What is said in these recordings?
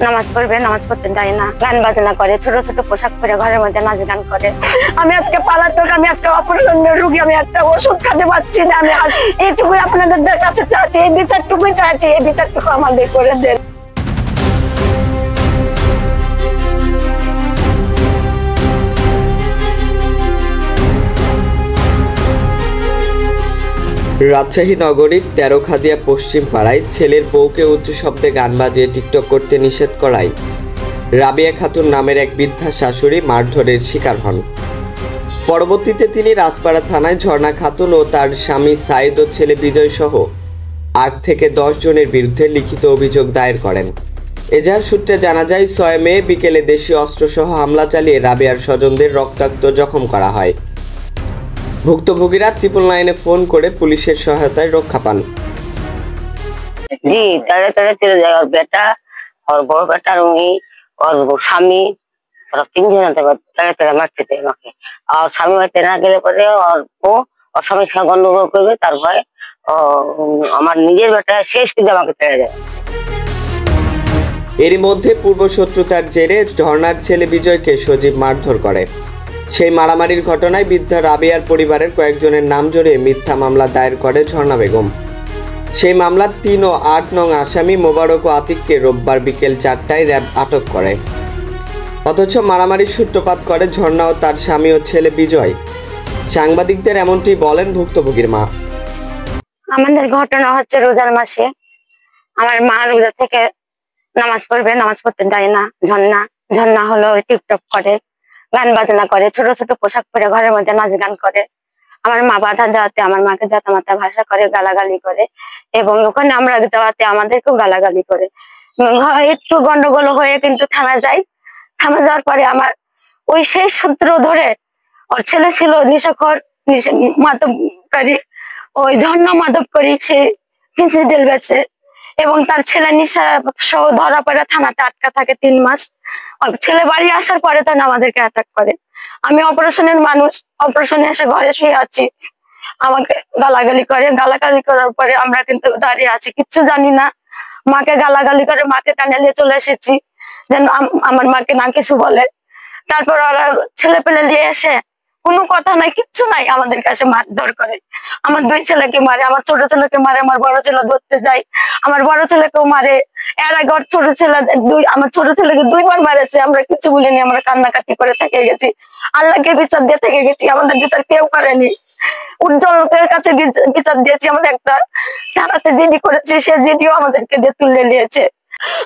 নামাজ পড়বে, নামাজ পড়তে দেয় না, গান বাজনা করে, ছোট ছোট পোশাক পরে ঘরের মধ্যে নাচ গান করে। আমি আজকে পালাতক, আমি আজকে অপারেশনের রোগী, আমি একটা ওষুধ খেতে পারছি না। আমি এইটুকুই আপনাদের কাছে চাচ্ছি, এই বিচারটুকুই চাচ্ছি, এই বিচারটুকু আমাদের করে দেন। রাজশাহী নগরীর তেরোখাদিয়া পশ্চিম পাড়ায় ছেলের বউকে উচ্চ শব্দে গান বাজিয়ে টিকটক করতে নিষেধ করায় রাবিয়া খাতুন নামের এক বৃদ্ধা শাশুড়ি মারধরের শিকার হন। পরবর্তীতে তিনি রাজপাড়া থানায় ঝর্ণা খাতুন ও তার স্বামী সাইদ ও ছেলে বিজয় সহ 8 থেকে 10 জনের বিরুদ্ধে লিখিত অভিযোগ দায়ের করেন। এজাহার সূত্রে জানা যায় 6 মে বিকেলে দেশীয় অস্ত্রসহ হামলা চালিয়ে রাবিয়ার স্বজনদের রক্তাক্ত জখম করা হয়। ভুক্তভোগীরা 999-এ ফোন করে পুলিশের সহায়তায় রক্ষা পান। জি, তারা চলে যায়। ওর বেটা, ওর বড় বেটা, ওর স্বামী, ওরা 3 জন তারা মারতে আমাকে। আর স্বামী বাড়িতে না গেলে পরে ওর স্বামীর সঙ্গে গন্ডগোল করবে, তার ভয়ে আমার নিজের বেটা শেষ কিন্তু আমাকে তেড়ে যায়। এরই মধ্যে পূর্ব শত্রুতার জেরে ঝর্ণার ছেলে বিজয়কে সজীব মারধর করে। সেই মারামারির ঘটনায় বৃদ্ধা রাবিয়ার পরিবারের কয়েকজনের নাম জড়িয়ে মিথ্যা মামলা দায়ের করে ঝর্ণা বেগম। সেই মামলার 3 ও 8 নং আসামি মোবারক ও আতিককে রোববার বিকেল 4টায় র্যাব আটক করে। অথচ মারামারির সূত্রপাত করে ঝর্ণা ও তার স্বামী ও ছেলে বিজয়। সাংবাদিকদের এমনটি বলেন ভুক্তভোগীর মা। আমাদের ঘটনা হচ্ছে রোজার মাসে আমার মা রোজা থেকে নামাজ পড়বে, নামাজ পড়তে দেয় না। ঝর্ণা হলো টিকটক করে, গান বাজনা করে, ছোট ছোট পোশাক পরে ঘরের মধ্যে নাচ গান করে। আমার মা বাধা দেওয়াতে আমার মাকে জাতামাতা ভাষা করে, গালাগালি করে, এবং ওখানে আমরা যাওয়াতে আমাদেরকেও গালাগালি করে। একটু গন্ডগোল হয়ে কিন্তু থানা যাই। থানা যাওয়ার পরে আমার ওই সেই সূত্র ধরে ওর ছেলে ছিল নেশাখোর, মাদককারী, ওই ঝর্ণা মাদককারী, সে ফেন্সিডিল বেচে, এবং তার ছেলে নিশা সহ ধরা পড়ে থানাতে আটকা থাকে 3 মাস। ছেলে বাড়ি আসার পরে তো আমাদেরকে অ্যাটাক করে। আমি অপারেশনের মানুষ, অপারেশনে এসে ঘরে শুয়ে আছি, আমাকে গালাগালি করে। গালাগালি করার পরে আমরা কিন্তু দাঁড়িয়ে আছি, কিচ্ছু জানি না। মাকে গালাগালি করে মাকে টানে নিয়ে চলে এসেছি যেন আমার মাকে না কিছু বলে। তারপর ওরা ছেলে পেলে নিয়ে এসে কোনো কথা নাই, কিচ্ছু নাই, আমাদের কাছে মারধর করে। আমার 2 ছেলেকে মারে, আমার ছোট ছেলেকে মারে, আমার বড় ছেলে ধরতে যায়, আমার বড় ছেলেকেও মারে। এর আগে আমার ছোট ছেলেকে 2 বার মারেছে। আমরা কিছু বলিনি, আমরা কান্নাকাটি করে থেকে গেছি, আল্লাহকে বিচার দিয়ে থেকে গেছি। আমাদের বিচার কেউ করেনি। উজ্জ্বলের কাছে বিচার দিয়েছি, আমরা একটা থানাতে জিডি করেছি, সে জিডিও আমাদেরকে দিয়ে তুলে নিয়েছে।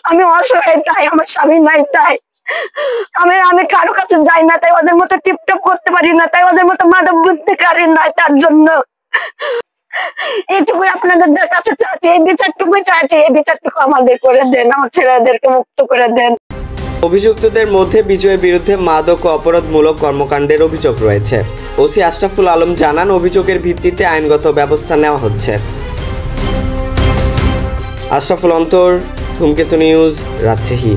আমি অসহায় তাই, আমার স্বামী নাই তাই, আমি কারো কাছে যাই না, তাই ওদের মতো টিপটপ করতে পারি না, তাই ওদের মতো মাদক বুদ্ধিকারী নাই, তার জন্য এইটুকুই আপনাদের কাছে চাচ্ছি, এই বিচারটুকুই চাচ্ছি, এই বিচারটুকু আমাদের করে দেন, আমার ছেলেদেরকে মুক্ত করে দেন। অভিযুক্তদের মধ্যে বিজয়ের বিরুদ্ধে মাদক ও অপরাধমূলক কর্মকাণ্ডের অভিযোগ রয়েছে। ওসি আশরাফুল আলম জানান, অভিযোগের ভিত্তিতে আইনগত ব্যবস্থা নেওয়া হচ্ছে। আশরাফুল অন্তর, ধূমকেতু নিউজ, রাজশাহী।